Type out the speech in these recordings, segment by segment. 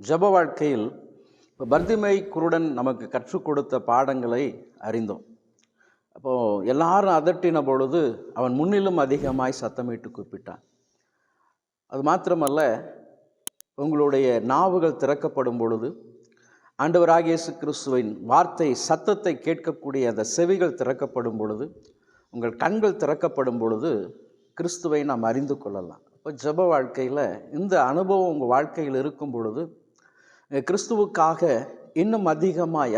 ஜப வாழ்க்கையில் இப்போ பர்திமை குருடன் நமக்கு கற்றுக் கொடுத்த பாடங்களை அறிந்தோம். அப்போது எல்லாரும் அதட்டின பொழுது அவன் முன்னிலும் அதிகமாய் சத்தமிட்டு கூப்பிட்டான். அது மாத்திரமல்ல, உங்களுடைய நாவுகள் திறக்கப்படும் பொழுது, ஆண்டவராகிய இயேசு கிறிஸ்துவின் வார்த்தை சத்தத்தை கேட்கக்கூடிய அந்த செவிகள் திறக்கப்படும் பொழுது, உங்கள் கண்கள் திறக்கப்படும் பொழுது கிறிஸ்துவை நாம் அறிந்து கொள்ளலாம். இப்போ ஜப வாழ்க்கையில் இந்த அனுபவம் உங்கள் வாழ்க்கையில் இருக்கும் பொழுது கிறிஸ்துவுக்காக இன்னும் அதிகமாய்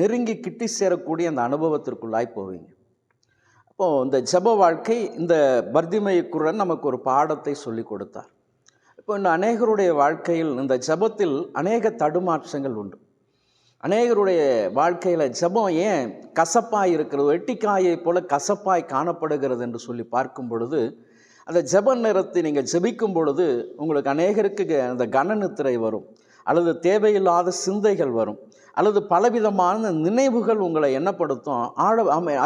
நெருங்கி கிட்டி சேரக்கூடிய அந்த அனுபவத்திற்குள்ளாய் போவீங்க. அப்போது இந்த ஜப வாழ்க்கை, இந்த பர்திமை குருடன் நமக்கு ஒரு பாடத்தை சொல்லி கொடுத்தார். இப்போ இன்னும் அநேகருடைய வாழ்க்கையில் இந்த ஜபத்தில் அநேக தடுமாற்றங்கள் உண்டு. அநேகருடைய வாழ்க்கையில் ஜபம் ஏன் கசப்பாய் இருக்கிறது, எட்டிக்காயை போல கசப்பாய் காணப்படுகிறது என்று சொல்லி பார்க்கும் பொழுது, அந்த ஜப நேரத்தை நீங்கள் ஜபிக்கும் பொழுது உங்களுக்கு அநேகருக்கு அந்த கனநித்திரை வரும், அல்லது தேவையில்லாத சிந்தைகள் வரும், அல்லது பலவிதமான நினைவுகள் உங்களை என்னப்படுத்தும்,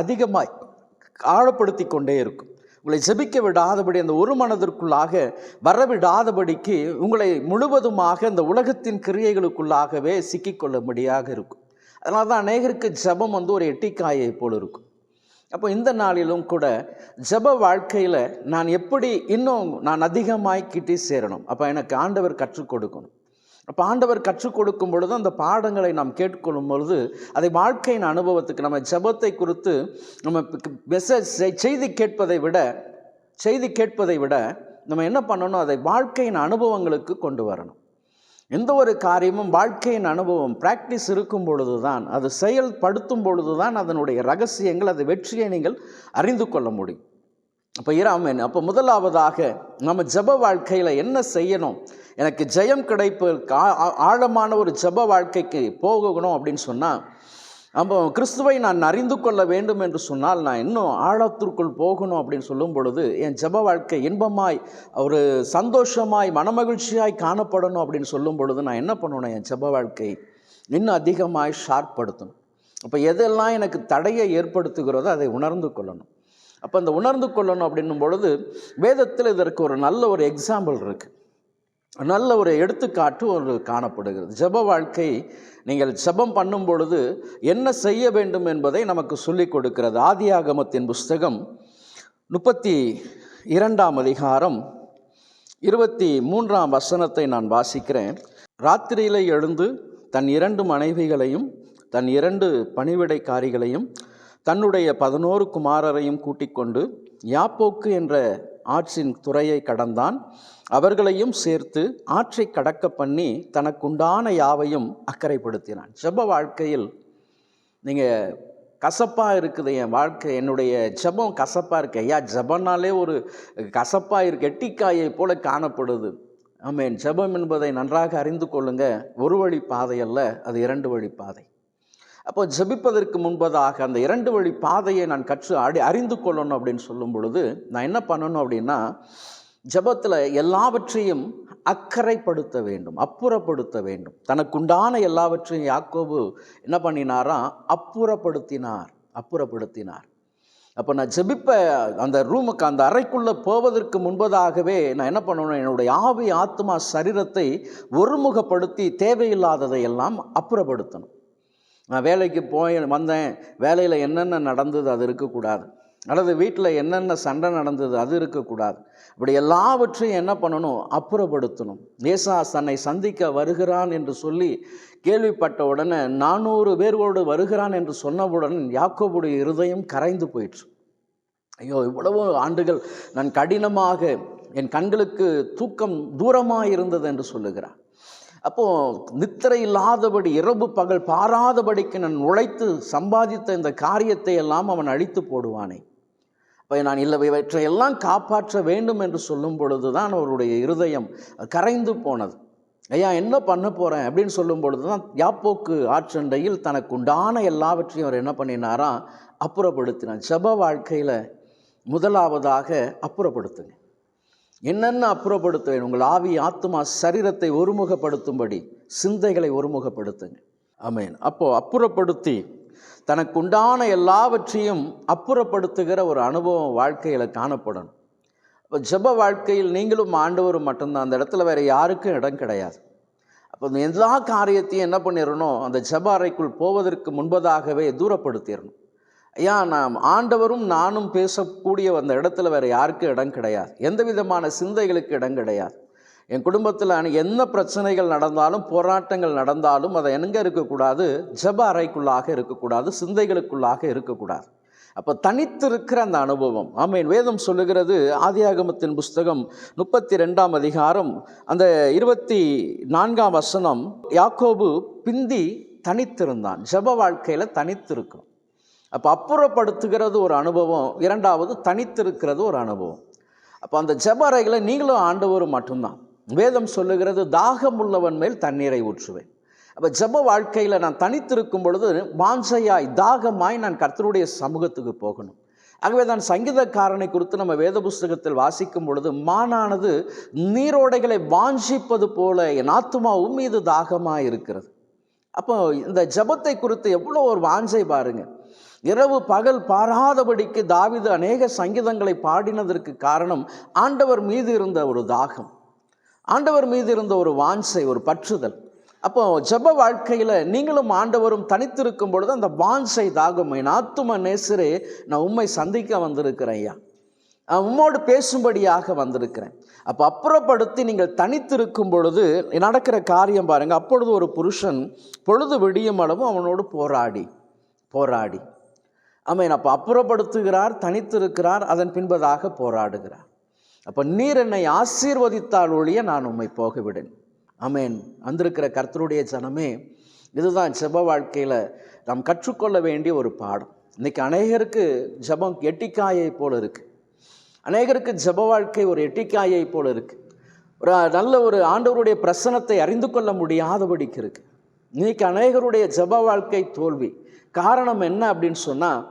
அதிகமாய் ஆழப்படுத்தி கொண்டே இருக்கும். உங்களை ஜபிக்க விடாதபடி, அந்த ஒரு மனதிற்குள்ளாக வரவிடாதபடிக்கு உங்களை முழுவதுமாக இந்த உலகத்தின் கிரியைகளுக்குள்ளாகவே சிக்கிக்கொள்ளும்படியாக இருக்கும். அதனால தான் அநேகருக்கு ஜபம் ஒரு எட்டிக்காயை போல் இருக்கும். அப்போ இந்த நாளிலும் கூட ஜப வாழ்க்கையில் நான் அதிகமாய் கிட்டி சேரணும். அப்போ எனக்கு ஆண்டவர் கற்றுக் கொடுக்கணும். அப்போ ஆண்டவர் கற்றுக் கொடுக்கும் பொழுது அந்த பாடங்களை நாம் கேட்கொள்ளும் பொழுது அதை வாழ்க்கையின் அனுபவத்துக்கு, நம்ம ஜபத்தை குறித்து நம்ம செய்தி கேட்பதை விட நம்ம என்ன பண்ணணும், அதை வாழ்க்கையின் அனுபவங்களுக்கு கொண்டு வரணும். எந்த ஒரு காரியமும் வாழ்க்கையின் அனுபவம் பிராக்டிஸ் இருக்கும் பொழுது தான், அது செயல்படுத்தும் பொழுது தான் அதனுடைய ரகசியங்கள், அது வெற்றியை நீங்கள் அறிந்து கொள்ள முடியும். அப்போ முதலாவதாக நம்ம ஜப வாழ்க்கையில் என்ன செய்யணும், எனக்கு ஜெயம் கிடைப்பதற்கு ஆழமான ஒரு ஜப வாழ்க்கைக்கு போகணும் அப்படின்னு சொன்னால், அப்போ கிறிஸ்துவை நான் அறிந்து கொள்ள வேண்டும் என்று சொன்னால் நான் இன்னும் ஆழத்திற்குள் போகணும் அப்படின்னு சொல்லும் பொழுது, என் ஜப வாழ்க்கை இன்பமாய் ஒரு சந்தோஷமாய் மனமகிழ்ச்சியாய் காணப்படணும் அப்படின்னு சொல்லும் பொழுது நான் என்ன பண்ணணும், என் ஜப வாழ்க்கை இன்னும் அதிகமாய் ஷார்ப்படுத்தணும். அப்போ எதெல்லாம் எனக்கு தடையை ஏற்படுத்துகிறதோ அதை உணர்ந்து கொள்ளணும். அப்போ அந்த உணர்ந்து கொள்ளணும் அப்படின்னும் பொழுது வேதத்தில் இதற்கு ஒரு நல்ல ஒரு எக்ஸாம்பிள் இருக்குது, நல்ல ஒரு எடுத்துக்காட்டு காணப்படுகிறது. ஜப வாழ்க்கை, நீங்கள் ஜபம் பண்ணும் பொழுது என்ன செய்ய வேண்டும் என்பதை நமக்கு சொல்லிக் கொடுக்கிறது. ஆதியாகமத்தின் புஸ்தகம் 32ஆம் அதிகாரம் 23ஆம் வசனத்தை நான் வாசிக்கிறேன். ராத்திரியிலே எழுந்து தன் 2 மனைவிகளையும் தன் 2 பணிவிடைக்காரிகளையும் தன்னுடைய 11 குமாரரையும் கூட்டிக் கொண்டு யாப்போக்கு என்ற ஆற்றின் துறையை கடந்தான். அவர்களையும் சேர்த்து ஆற்றை கடக்க பண்ணி தனக்குண்டான யாவையும் அக்கறைப்படுத்தினான். ஜப வாழ்க்கையில் நீங்கள் கசப்பாக இருக்குது என் வாழ்க்கை, என்னுடைய ஜபம் கசப்பாக இருக்கு, ஐயா ஜபனாலே ஒரு கசப்பாக இருக்கு, எட்டிக்காயை போல காணப்படுது. ஜபம் என்பதை நன்றாக அறிந்து கொள்ளுங்க, ஒரு வழி பாதை அல்ல, அது 2 வழி பாதை. அப்போ ஜபிப்பதற்கு முன்பதாக அந்த 2 வழி பாதையை நான் அறிந்து கொள்ளணும் அப்படின்னு சொல்லும் பொழுது நான் என்ன பண்ணணும் அப்படின்னா, ஜபத்தில் எல்லாவற்றையும் அக்கறைப்படுத்த வேண்டும், அப்புறப்படுத்த வேண்டும். தனக்குண்டான எல்லாவற்றையும் யாக்கோபு என்ன பண்ணினாராம், அப்புறப்படுத்தினார். அப்போ நான் ஜபிப்ப அந்த ரூமுக்கு, அந்த அறைக்குள்ளே போவதற்கு முன்பதாகவே நான் என்ன பண்ணணும், என்னுடைய ஆவி ஆத்மா சரீரத்தை ஒருமுகப்படுத்தி தேவையில்லாததை எல்லாம் அப்புறப்படுத்தணும். நான் வேலைக்கு வந்தேன், வேலையில் என்னென்ன நடந்தது அது இருக்கக்கூடாது, அல்லது வீட்டில் என்னென்ன சண்டை நடந்தது அது இருக்கக்கூடாது. இப்படி எல்லாவற்றையும் என்ன பண்ணணும், அப்புறப்படுத்தணும். ஏசா தன்னை சந்திக்க வருகிறான் என்று சொல்லி கேள்விப்பட்ட உடனே 400 பேரோடு வருகிறான் என்று சொன்னவுடன் யாக்கோபுடைய இருதயம் கரைந்து போயிற்று. ஐயோ, இவ்வளவு ஆண்டுகள் நான் கடினமாக, என் கண்களுக்கு தூக்கம் தூரமாக இருந்தது என்று சொல்லுகிறார். அப்போது நித்திரை இல்லாதபடி இரவு பகல் பாராதபடிக்கு நான் உழைத்து சம்பாதித்த இந்த காரியத்தை எல்லாம் அவன் அழித்து போடுவானே. அப்போ நான் இவற்றையெல்லாம் காப்பாற்ற வேண்டும் என்று சொல்லும் பொழுது தான் அவருடைய இருதயம் கரைந்து போனது. ஐயா என்ன பண்ண போகிறேன் அப்படின்னு சொல்லும் பொழுது தான் யாப்போக்கு ஆற்றண்டையில் தனக்கு உண்டான எல்லாவற்றையும் அவர் என்ன பண்ணினாராம், அப்புறப்படுத்தினார். ஜப வாழ்க்கையில் முதலாவதாக அப்புறப்படுத்துங்க. என்னென்ன அப்புறப்படுத்துவேன், உங்கள் ஆவி ஆத்மா சரீரத்தை ஒருமுகப்படுத்தும்படி சிந்தைகளை ஒருமுகப்படுத்துங்க. அப்போது அப்புறப்படுத்தி தனக்குண்டான எல்லாவற்றையும் அப்புறப்படுத்துகிற ஒரு அனுபவம் வாழ்க்கையில் காணப்படணும். அப்போ ஜெப வாழ்க்கையில் நீங்களும் ஆண்டவரும் மட்டும்தான், அந்த இடத்துல வேறு யாருக்கும் இடம் கிடையாது. அப்போ எல்லா காரியத்தையும் என்ன பண்ணிடணும், அந்த ஜெப அறைக்குள் போவதற்கு முன்பதாகவே தூரப்படுத்திடணும். ஐயா, நாம் ஆண்டவரும் நானும் பேசக்கூடிய அந்த இடத்துல வேறு யாருக்கும் இடம் கிடையாது, எந்த விதமான சிந்தைகளுக்கு இடம் கிடையாது. என் குடும்பத்தில் என்ன பிரச்சனைகள் நடந்தாலும், போராட்டங்கள் நடந்தாலும், அதை எங்கே இருக்கக்கூடாது, ஜெப அறைக்குள்ளாக இருக்கக்கூடாது, சிந்தைகளுக்குள்ளாக இருக்கக்கூடாது. அப்போ தனித்திருக்கிற அந்த அனுபவம். ஆமென். வேதம் சொல்லுகிறது, ஆதியாகமத்தின் புஸ்தகம் 32ஆம் அதிகாரம் அந்த 24ஆம் வசனம், யாக்கோபு பிந்தி தனித்திருந்தான். ஜெப வாழ்க்கையில் தனித்திருக்கும். அப்போ அப்புறப்படுத்துகிறது ஒரு அனுபவம், இரண்டாவது தனித்திருக்கிறது ஒரு அனுபவம். அப்போ அந்த ஜெப அறைகளை நீங்களும் ஆண்டவரும் மட்டும்தான். வேதம் சொல்லுகிறது, தாகம் உள்ளவன் மேல் தண்ணீரை ஊற்றுவேன். அப்போ ஜெப வாழ்க்கையில் நான் தனித்திருக்கும் பொழுது வாஞ்சையாய் தாகமாய் நான் கர்த்தருடைய சமூகத்துக்கு போகணும். ஆகவே தான் சங்கீதக்காரனை குறித்து நம்ம வேத புஸ்தகத்தில் வாசிக்கும் பொழுது, மானானது நீரோடைகளை வாஞ்சிப்பது போல என் ஆத்துமா உம்மீது தாகமாக இருக்கிறது. அப்போ இந்த ஜெபத்தை குறித்து எவ்வளோ ஒரு வாஞ்சை பாருங்க. இரவு பகல் பாராதபடிக்கு தாவீது அநேக சங்கீதங்களை பாடினதற்கு காரணம் ஆண்டவர் மீது இருந்த ஒரு தாகம், ஆண்டவர் மீது இருந்த ஒரு வாஞ்சை, ஒரு பற்றுதல். அப்போ ஜெப வாழ்க்கையில் நீங்களும் ஆண்டவரும் தனித்திருக்கும் பொழுது அந்த வாஞ்சை தாகம், என் ஆத்தும நேசரே, நான் உம்மை சந்திக்க வந்திருக்கிறேன் ஐயா, உம்மோடு பேசும்படியாக வந்திருக்கிறேன். அப்போ அப்புறப்படுத்தி நீங்கள் தனித்திருக்கும் பொழுது நடக்கிற காரியம் பாருங்கள். அப்பொழுது ஒரு புருஷன் பொழுது விடியும் அளவும் அவனோடு போராடி ஆமென். அப்போ அப்புறப்படுத்துகிறார், தனித்திருக்கிறார், அதன் பின்பதாக போராடுகிறார். அப்போ நீர் என்னை ஆசீர்வதித்தால் ஒழிய நான் உம்மை போகவிடேன். ஆமென். வந்திருக்கிற கர்த்தருடைய ஜனமே, இதுதான் ஜெப வாழ்க்கையில் நாம் கற்றுக்கொள்ள வேண்டிய ஒரு பாடம். இன்றைக்கி அநேகருக்கு ஜெபம் எட்டிக்காயை போல் இருக்குது. அநேகருக்கு ஜெப வாழ்க்கை ஒரு எட்டிக்காயை போல் இருக்குது. ஒரு நல்ல ஒரு ஆண்டவருடைய பிரசனத்தை அறிந்து கொள்ள முடியாதபடிக்கு இருக்குது. இன்றைக்கி அநேகருடைய ஜெப வாழ்க்கை தோல்வி. காரணம் என்ன அப்படின்னு சொன்னால்,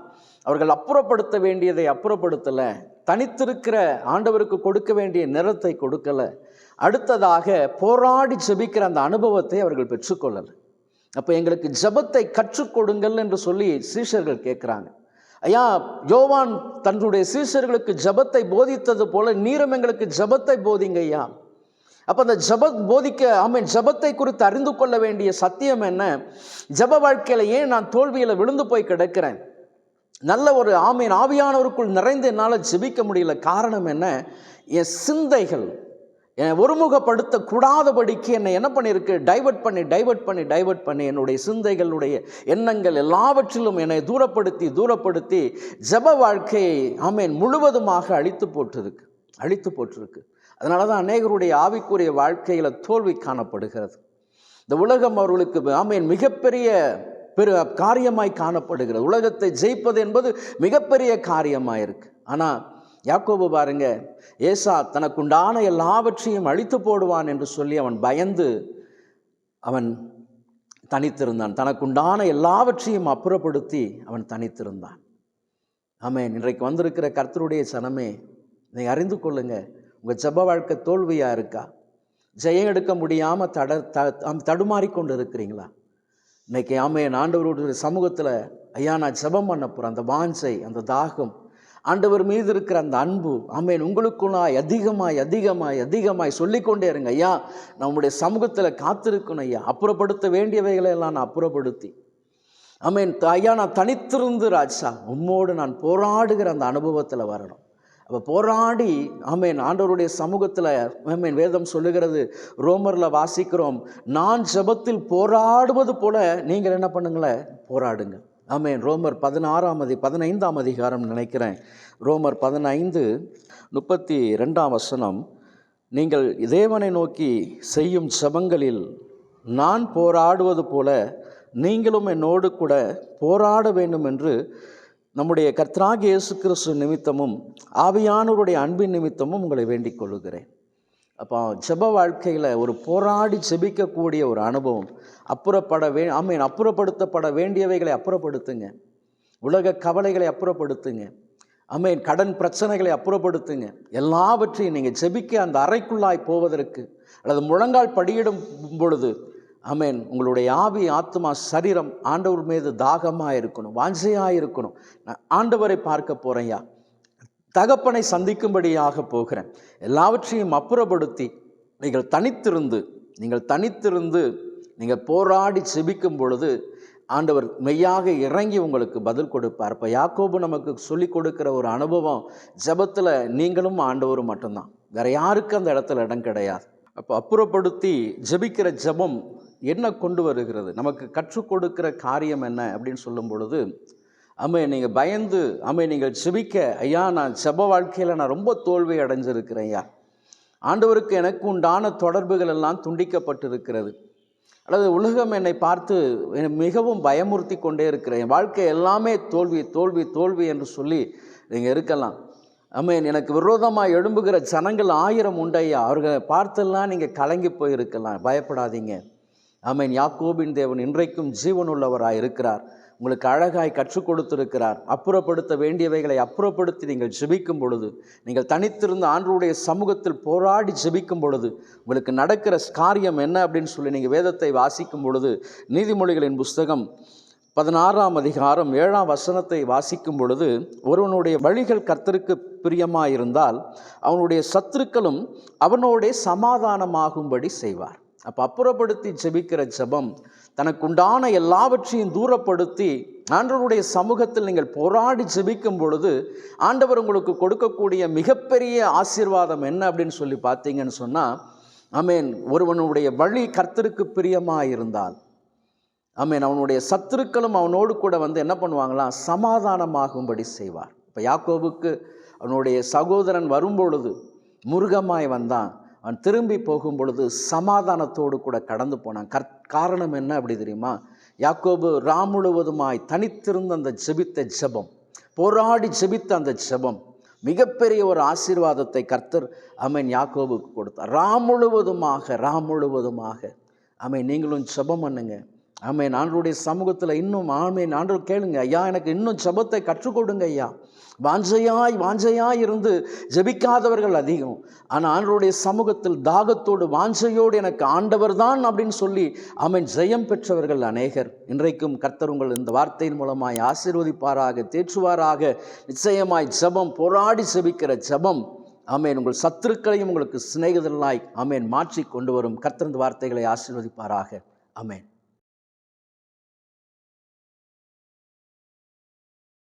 அவர்கள் அப்புறப்படுத்த வேண்டியதை அப்புறப்படுத்தலை, தனித்திருக்கிற ஆண்டவருக்கு கொடுக்க வேண்டிய நிறத்தை கொடுக்கலை, அடுத்ததாக போராடி ஜெபிக்கிற அந்த அனுபவத்தை அவர்கள் பெற்றுக்கொள்ளலை. அப்போ எங்களுக்கு ஜெபத்தை கற்றுக் கொடுங்கள் என்று சொல்லி சீஷர்கள் கேட்குறாங்க. ஐயா, யோவான் தன்னுடைய சீஷர்களுக்கு ஜெபத்தை போதித்தது போல நீரும் எங்களுக்கு ஜெபத்தை போதிங்க ஐயா. அப்போ அந்த போதிக்க ஆமென், ஜெபத்தை குறித்து அறிந்து கொள்ள வேண்டிய சத்தியம் என்ன, ஜெப வாழ்க்கையில் ஏன் நான் தோல்வியில் விழுந்து போய் கிடக்கிறேன், நல்ல ஒரு ஆமென் ஆவியானவருக்குள் நிறைந்து என்னால் ஜெபிக்க முடியல, காரணம் என்ன, என் சிந்தைகள் என்னை ஒருமுகப்படுத்தக்கூடாதபடிக்கு என்னை என்ன பண்ணியிருக்கு, டைவர்ட் பண்ணி என்னுடைய சிந்தைகளுடைய எண்ணங்கள் எல்லாவற்றிலும் என்னை தூரப்படுத்தி ஜெப வாழ்க்கையை ஆமென் முழுவதுமாக அழித்து போட்டிருக்கு. அதனால தான் அநேகருடைய ஆவிக்குரிய வாழ்க்கையில் தோல்வி காணப்படுகிறது. இந்த உலகம் அவர்களுக்கு ஆமென் மிகப்பெரிய காரியமாய் காணப்படுகிறது. உலகத்தை ஜெயிப்பது என்பது மிகப்பெரிய காரியமாக இருக்குது. ஆனால் யாக்கோபு பாருங்க, ஏசா தனக்குண்டான எல்லாவற்றையும் அழித்து போடுவான் என்று சொல்லி அவன் பயந்து அவன் தனித்திருந்தான். தனக்குண்டான எல்லாவற்றையும் அப்புறப்படுத்தி அவன் தனித்திருந்தான். ஆமென். இன்றைக்கு வந்திருக்கிற கர்த்தருடைய சனமே, நீங்கள் அறிந்து கொள்ளுங்க, உங்கள் ஜெப வாழ்க்கை தோல்வியாக இருக்கா, ஜெயம் எடுக்க முடியாமல் தடுமாறிக்கொண்டு இருக்கிறீங்களா? இன்றைக்கி ஆமென் ஆண்டவருடைய சமூகத்தில் ஐயா நான் ஜெபம் பண்ண போகிறேன், அந்த வாஞ்சை, அந்த தாகம், ஆண்டவர் மீது இருக்கிற அந்த அன்பு ஆமென் உங்களுக்குள்ளாய் அதிகமாய் சொல்லிக்கொண்டே இருங்க. ஐயா நம்முடைய சமூகத்தில் காத்திருக்கணும் ஐயா, அப்புறப்படுத்த வேண்டியவைகளை எல்லாம் நான் அப்புறப்படுத்தி ஆமென் ஐயா நான் தனித்திருந்து ராஜா உம்மோடு நான் போராடுகிற அந்த அனுபவத்தில் வரணும். அப்போ போராடி ஆமென் ஆண்டவருடைய சமூகத்தில் ஆமென் வேதம் சொல்லுகிறது, ரோமரில் வாசிக்கிறோம், நான் ஜெபத்தில் போராடுவது போல நீங்கள் என்ன பண்ணுங்களேன், போராடுங்க. ஆமென். ரோமர் 15ஆம் அதிகாரம் நினைக்கிறேன், ரோமர் 15:32 வசனம், நீங்கள் தேவனை நோக்கி செய்யும் ஜெபங்களில் நான் போராடுவது போல நீங்களும் என்னோடு கூட போராட வேண்டும் என்று நம்முடைய கர்த்தராகிய இயேசு கிறிஸ்து நிமித்தமும் ஆவியானவருடைய அன்பின் நிமித்தமும் உங்களை வேண்டிக் கொள்ளுகிறேன். அப்போ ஜெப வாழ்க்கையில் ஒரு போராடி ஜெபிக்கக்கூடிய ஒரு அனுபவம். அப்புறப்படுத்தப்பட வேண்டியவைகளை அப்புறப்படுத்துங்க. உலக கவலைகளை அப்புறப்படுத்துங்க. ஆமென். கடன் பிரச்சனைகளை அப்புறப்படுத்துங்க. எல்லாவற்றையும் நீங்கள் ஜெபிக்க அந்த அறைக்குள்ளாய் போவதற்கு அல்லது முழங்கால் படியிடும் பொழுது ஆமென் உங்களுடைய ஆவி ஆத்மா சரீரம் ஆண்டவர் மீது தாகமாக இருக்கணும், வாஞ்சையாக இருக்கணும். நான் ஆண்டவரை பார்க்க போகிறேன்யா, தகப்பனை சந்திக்கும்படியாக போகிறேன். எல்லாவற்றையும் அப்புறப்படுத்தி நீங்கள் தனித்திருந்து நீங்கள் போராடி செபிக்கும் பொழுது ஆண்டவர் மெய்யாக இறங்கி உங்களுக்கு பதில் கொடுப்பார். இப்போ யாக்கோபு நமக்கு சொல்லி கொடுக்குற ஒரு அனுபவம், ஜெபத்தில் நீங்களும் ஆண்டவரும் மட்டும்தான், வேற யாருக்கும் அந்த இடத்துல இடம் கிடையாது. அப்போ அப்புறப்படுத்தி ஜெபிக்கிற ஜெபம் என்ன கொண்டு வருகிறது, நமக்கு கற்றுக் கொடுக்கிற காரியம் என்ன அப்படின்னு சொல்லும் பொழுது, நீங்கள் பயந்து நீங்கள் ஜெபிக்க, ஐயா நான் ஜெப வாழ்க்கையில் நான் ரொம்ப தோல்வி அடைஞ்சிருக்கிறேன் ஐயா, ஆண்டவருக்கு எனக்கு உண்டான தொடர்புகள் எல்லாம் துண்டிக்கப்பட்டிருக்கிறது, அல்லது உலகம் என்னை பார்த்து மிகவும் பயமுறுத்தி கொண்டே இருக்கிறேன், என் வாழ்க்கை எல்லாமே தோல்வி தோல்வி தோல்வி என்று சொல்லி நீங்கள் இருக்கலாம். எனக்கு விரோதமாக எழும்புகிற ஜனங்கள் 1000 உண்டையா, அவர்களை பார்த்தெல்லாம் நீங்கள் கலங்கி போயிருக்கலாம். பயப்படாதீங்க. யாக்கோபின் தேவன் இன்றைக்கும் ஜீவனுள்ளவராக இருக்கிறார். உங்களுக்கு அழகாய் கற்றுக் கொடுத்திருக்கிறார். அப்புறப்படுத்த வேண்டியவைகளை அப்புறப்படுத்தி நீங்கள் ஜெபிக்கும் பொழுது, நீங்கள் தனித்திருந்த ஆண்டவருடைய சமூகத்தில் போராடி ஜெபிக்கும் பொழுது உங்களுக்கு நடக்கிற காரியம் என்ன அப்படின்னு சொல்லி நீங்கள் வேதத்தை வாசிக்கும் பொழுது, நீதிமொழிகளின் புஸ்தகம் 16ஆம் அதிகாரம் 7ஆம் வசனத்தை வாசிக்கும் பொழுது, ஒருவனுடைய வழிகள் கர்த்தருக்கு பிரியமாயிருந்தால் அவனுடைய சத்துருக்களும் அவனோடே சமாதானமாகும்படி செய்வார். அப்போ அப்புறப்படுத்தி ஜெபிக்கிற ஜெபம், தனக்குண்டான எல்லாவற்றையும் தூரப்படுத்தி ஆண்டவருடைய சமூகத்தில் நீங்கள் போராடி ஜெபிக்கும் பொழுது ஆண்டவர் உங்களுக்கு கொடுக்கக்கூடிய மிகப்பெரிய ஆசீர்வாதம் என்ன அப்படின்னு சொல்லி பார்த்தீங்கன்னு சொன்னால், ஒருவனுடைய வழி கர்த்தருக்கு பிரியமாக இருந்தால் அவனுடைய சத்துருக்களும் அவனோடு கூட என்ன பண்ணுவாங்களாம், சமாதானமாகும்படி செய்வார். இப்போ யாக்கோபுக்கு அவனுடைய சகோதரன் வரும்பொழுது முருகமாய் வந்தான், அவன் திரும்பி போகும் பொழுது சமாதானத்தோடு கூட கடந்து போனான். காரணம் என்ன அப்படி தெரியுமா? யாக்கோபு முழுவதுமாய் தனித்திருந்த அந்த ஜெபித்த ஜெபம், போராடி ஜெபித்த அந்த ஜெபம் மிகப்பெரிய ஒரு ஆசீர்வாதத்தை கர்த்தர் யாக்கோபுக்கு கொடுத்தார். முழுவதுமாக நீங்களும் ஜெபம் பண்ணுங்க. ஆண்டவருடைய சமூகத்தில் இன்னும் ஆண்டவர் கேளுங்க, ஐயா எனக்கு இன்னும் ஜெபத்தை கற்றுக் கொடுங்க ஐயா. வாஞ்சையாய் இருந்து ஜெபிக்காதவர்கள் அதிகம். ஆனால் ஆண்டவருடைய சமூகத்தில் தாகத்தோடு வாஞ்சையோடு எனக்கு ஆண்டவர் தான் அப்படின்னு சொல்லி ஜெயம் பெற்றவர்கள் அநேகர். இன்றைக்கும் கர்த்தர் உங்கள் இந்த வார்த்தையின் மூலமாய் ஆசீர்வதிப்பாராக, தேற்றுவாராக. நிச்சயமாய் ஜெபம், போராடி ஜெபிக்கிற ஜெபம் உங்கள் சத்துருக்களையும் உங்களுக்கு சிநேகிதர்களாய் மாற்றி கொண்டு வரும். கர்த்தர் இந்த வார்த்தைகளை ஆசீர்வதிப்பாராக. ஆமென்.